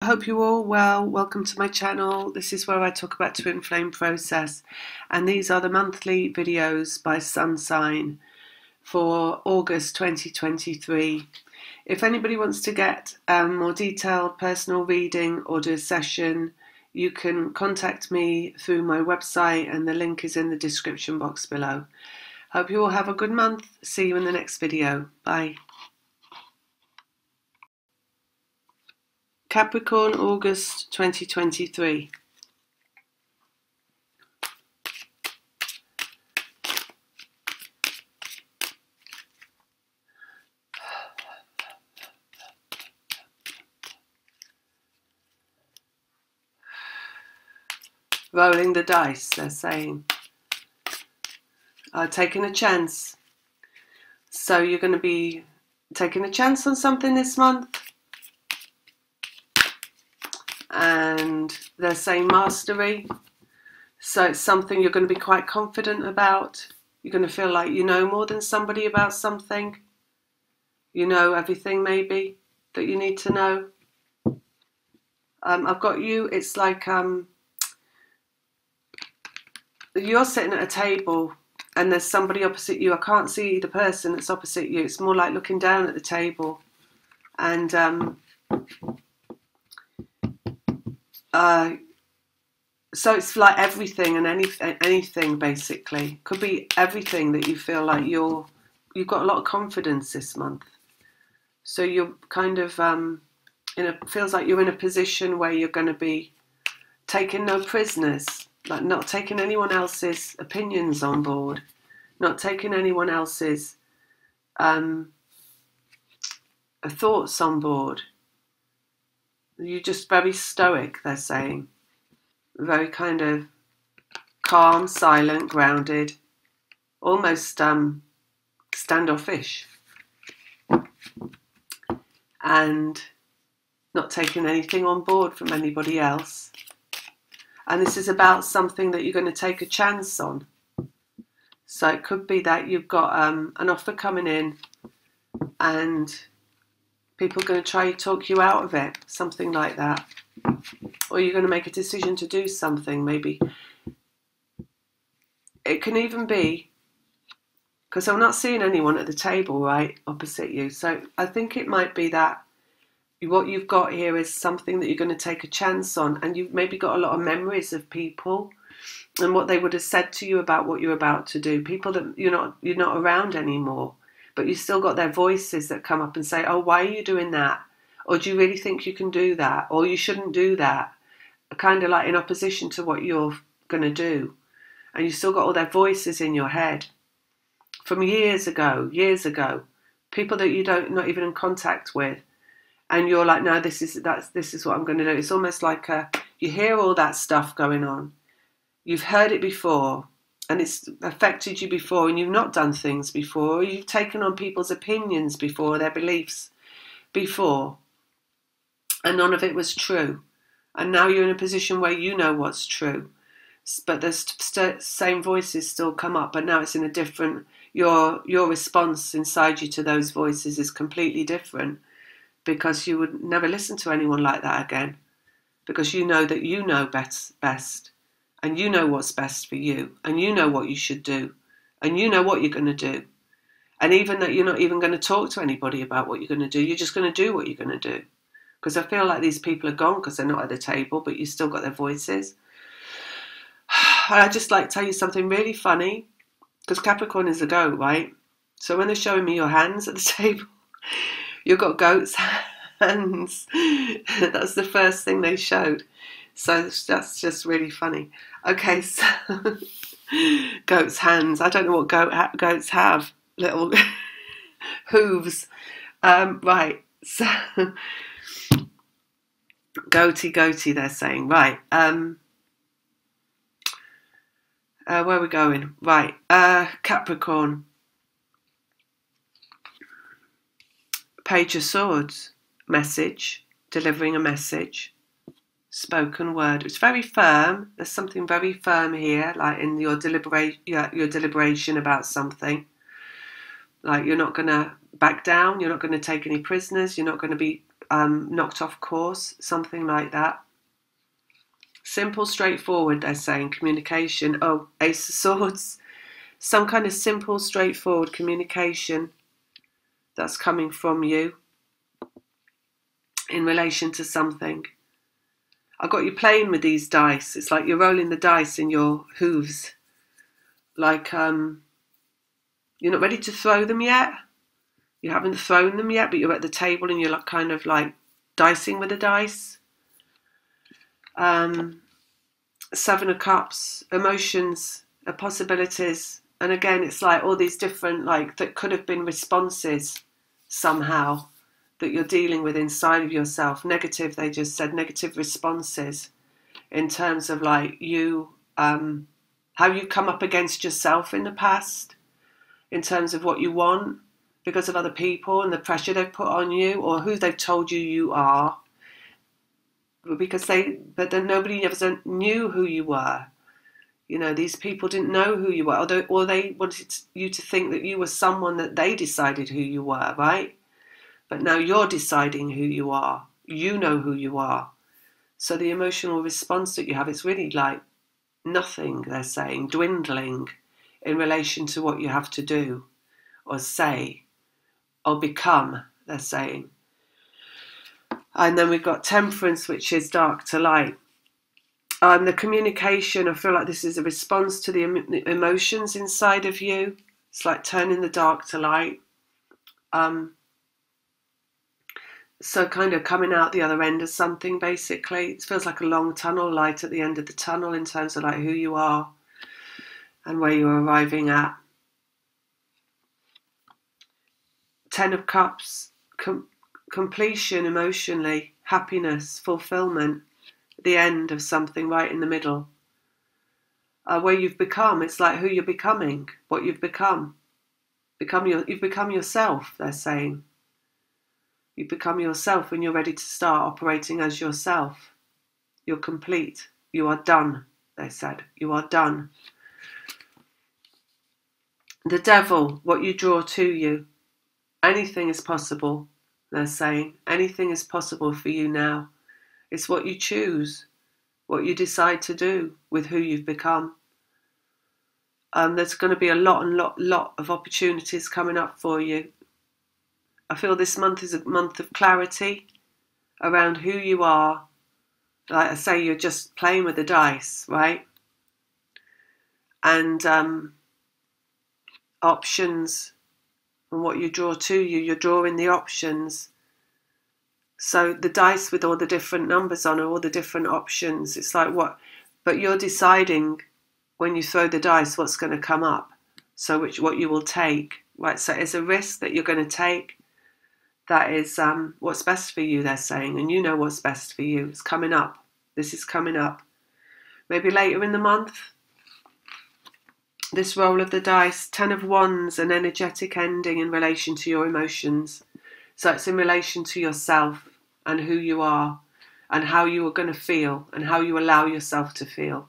hope you're all well. Welcome to my channel. This is where I talk about twin flame process, and these are the monthly videos by sun sign for August 2023. If anybody wants to get more detailed personal reading or do a session, you can contact me through my website, and the link is in the description box below. Hope you all have a good month. See you in the next video. Bye. Capricorn, August 2023. Rolling the dice, they're saying. Taking a chance. So you're going to be taking a chance on something this month. And they're saying mastery. So it's something you're going to be quite confident about. You're going to feel like you know more than somebody about something. You know everything maybe that you need to know. I've got you, it's like you're sitting at a table and there's somebody opposite you. I can't see the person that's opposite you. It's more like looking down at the table. And so it's like everything and anything basically. Could be everything that you feel like you've got a lot of confidence this month. So you're kind of feels like you're in a position where you're going to be taking no prisoners, like not taking anyone else's opinions on board, not taking anyone else's thoughts on board. You're just very stoic, they're saying. Very kind of calm, silent, grounded, almost standoffish. And not taking anything on board from anybody else. And this is about something that you're going to take a chance on. So it could be that you've got an offer coming in and people are going to try to talk you out of it, something like that. Or you're going to make a decision to do something, maybe. It can even be, because I'm not seeing anyone at the table right opposite you, so I think it might be that what you've got here is something that you're going to take a chance on, and you've maybe got a lot of memories of people and what they would have said to you about what you're about to do. People that you're not around anymore, but you still got their voices that come up and say, oh, why are you doing that? Or do you really think you can do that? Or you shouldn't do that. Kind of like in opposition to what you're going to do. And you still got all their voices in your head from years ago, people that you're not even in contact with. And you're like, no, this is what I'm going to do. It's almost like you hear all that stuff going on. You've heard it before, and it's affected you before, and you've not done things before. Or you've taken on people's opinions before, their beliefs before, and none of it was true. And now you're in a position where you know what's true, but the same voices still come up, but now it's in a different. Your response inside you to those voices is completely different. Because you would never listen to anyone like that again. Because you know that you know best. And you know what's best for you. And you know what you should do. And you know what you're going to do. And even that you're not even going to talk to anybody about what you're going to do. You're just going to do what you're going to do. Because I feel like these people are gone because they're not at the table, but you still got their voices. I'd just like to tell you something really funny. Because Capricorn is a goat, right? So when they're showing me your hands at the table, you've got goat's hands. That's the first thing they showed. So that's just really funny. Okay, so goat's hands. I don't know what goats have. Little hooves. Right, so goatee, they're saying. Right, where are we going? Right, Capricorn. Page of Swords, message, delivering a message, spoken word. It's very firm. There's something very firm here, like in your deliberation about something. Like you're not going to back down. You're not going to take any prisoners. You're not going to be knocked off course, something like that. Simple, straightforward, they're saying, communication. Oh, Ace of Swords. Some kind of simple, straightforward communication that's coming from you in relation to something. I got you playing with these dice. It's like you're rolling the dice in your hooves. Like you're not ready to throw them yet. You haven't thrown them yet, but you're at the table and you're like kind of like dicing with the dice. Seven of Cups, emotions, possibilities. And again, it's like all these different, like, that could have been responses somehow that you're dealing with inside of yourself. Negative, they just said, negative responses in terms of like you, how you come up against yourself in the past, in terms of what you want because of other people and the pressure they've put on you or who they've told you you are. But then nobody ever knew who you were. You know, these people didn't know who you were, or they wanted you to think that you were someone that they decided who you were, right? But now you're deciding who you are. You know who you are. So the emotional response that you have is really like nothing, they're saying, dwindling in relation to what you have to do or say or become, they're saying. And then we've got Temperance, which is dark to light. The communication, I feel like this is a response to the emotions inside of you. It's like turning the dark to light. So kind of coming out the other end of something, basically. It feels like a long tunnel, light at the end of the tunnel in terms of like who you are and where you're arriving at. Ten of Cups, completion emotionally, happiness, fulfillment. The end of something, right in the middle, where you've become. It's like who you're becoming, what you've become. You've become yourself, they're saying. You become yourself when you're ready to start operating as yourself. You're complete. You are done, they said. You are done. The Devil, what you draw to you. Anything is possible, they're saying. Anything is possible for you now. It's what you choose, what you decide to do with who you've become. There's going to be a lot of opportunities coming up for you. I feel this month is a month of clarity around who you are. Like I say, you're just playing with the dice, right? And options and what you draw to you, you're drawing the options. So the dice with all the different numbers on are all the different options. It's like what, but you're deciding when you throw the dice what's going to come up. So what you will take, right? So it's a risk that you're going to take. That is what's best for you, they're saying, and you know what's best for you. It's coming up. This is coming up. Maybe later in the month. This roll of the dice, 10 of Wands, an energetic ending in relation to your emotions. So it's in relation to yourself and who you are and how you are going to feel and how you allow yourself to feel.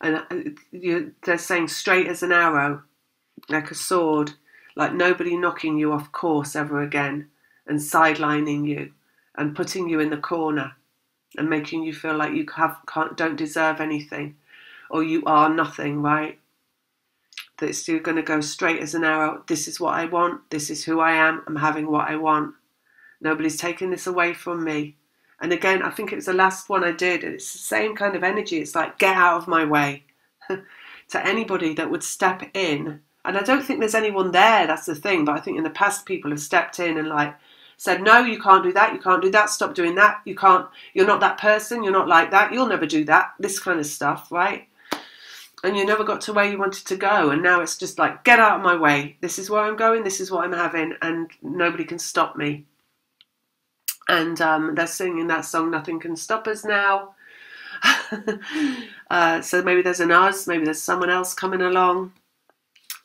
And they're saying straight as an arrow, like a sword, like nobody knocking you off course ever again and sidelining you and putting you in the corner and making you feel like you don't deserve anything or you are nothing, right? That you're going to go straight as an arrow. This is what I want. This is who I am. I'm having what I want. Nobody's taking this away from me. And again, I think it was the last one I did. It's the same kind of energy. It's like, get out of my way. To anybody that would step in. And I don't think there's anyone there. That's the thing. But I think in the past, people have stepped in and like said, no, you can't do that. You can't do that. Stop doing that. You can't. You're not that person. You're not like that. You'll never do that. This kind of stuff, right? And you never got to where you wanted to go. And now it's just like, get out of my way. This is where I'm going. This is what I'm having. And nobody can stop me. And they're singing that song, Nothing Can Stop Us Now. So maybe there's an us. Maybe there's someone else coming along.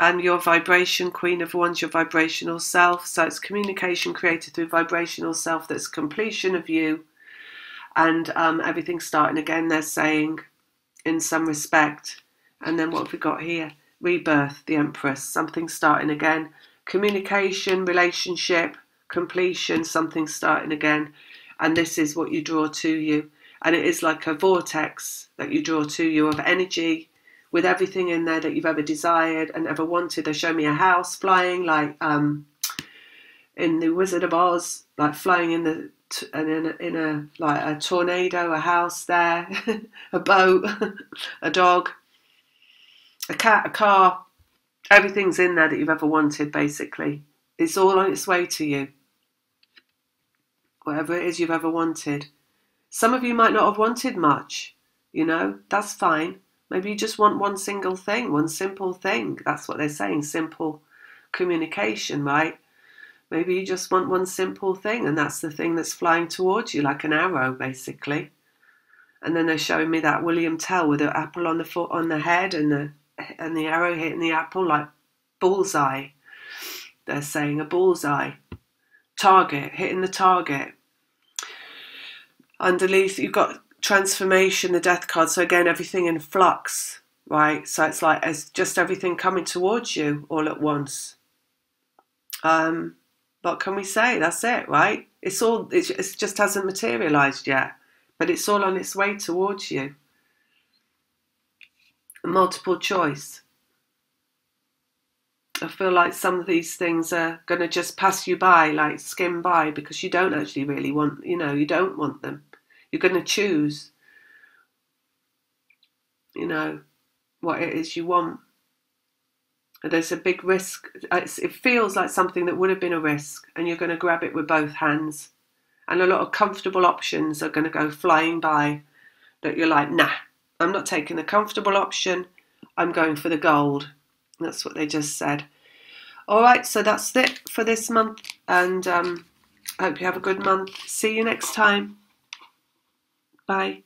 And your vibration, Queen of Wands, your vibrational self. So it's communication created through vibrational self. That's completion of you. And everything starting again, they're saying, in some respect. And then what have we got here? Rebirth, the Empress, something starting again. Communication, relationship, completion, something starting again. and this is what you draw to you. And it is like a vortex that you draw to you of energy with everything in there that you've ever desired and ever wanted. They show me a house flying, like in the Wizard of Oz, like flying in the in a like a tornado, a house there, a boat, a dog, a cat, a car. Everything's in there that you've ever wanted, basically. It's all on its way to you. Whatever it is you've ever wanted. Some of you might not have wanted much, you know, that's fine. Maybe you just want one single thing, one simple thing. That's what they're saying, simple communication, right? Maybe you just want one simple thing, and that's the thing that's flying towards you like an arrow, basically. And then they're showing me that William Tell with the apple on the foot, on the head, and the arrow hitting the apple like bullseye. They're saying a bullseye. Target, hitting the target. Underneath, you've got transformation, the death card. So again, everything in flux, right? So it's like it's just everything coming towards you all at once. What can we say? That's it, right? It's all. It just hasn't materialized yet, but it's all on its way towards you. Multiple choice. I feel like some of these things are going to just pass you by, like skim by, because you don't actually really want, you know, you don't want them. You're going to choose, you know, what it is you want. There's a big risk. It feels like something that would have been a risk, and you're going to grab it with both hands. And a lot of comfortable options are going to go flying by that you're like, nah, I'm not taking the comfortable option. I'm going for the gold. That's what they just said. All right, so that's it for this month, and I hope you have a good month. See you next time. Bye.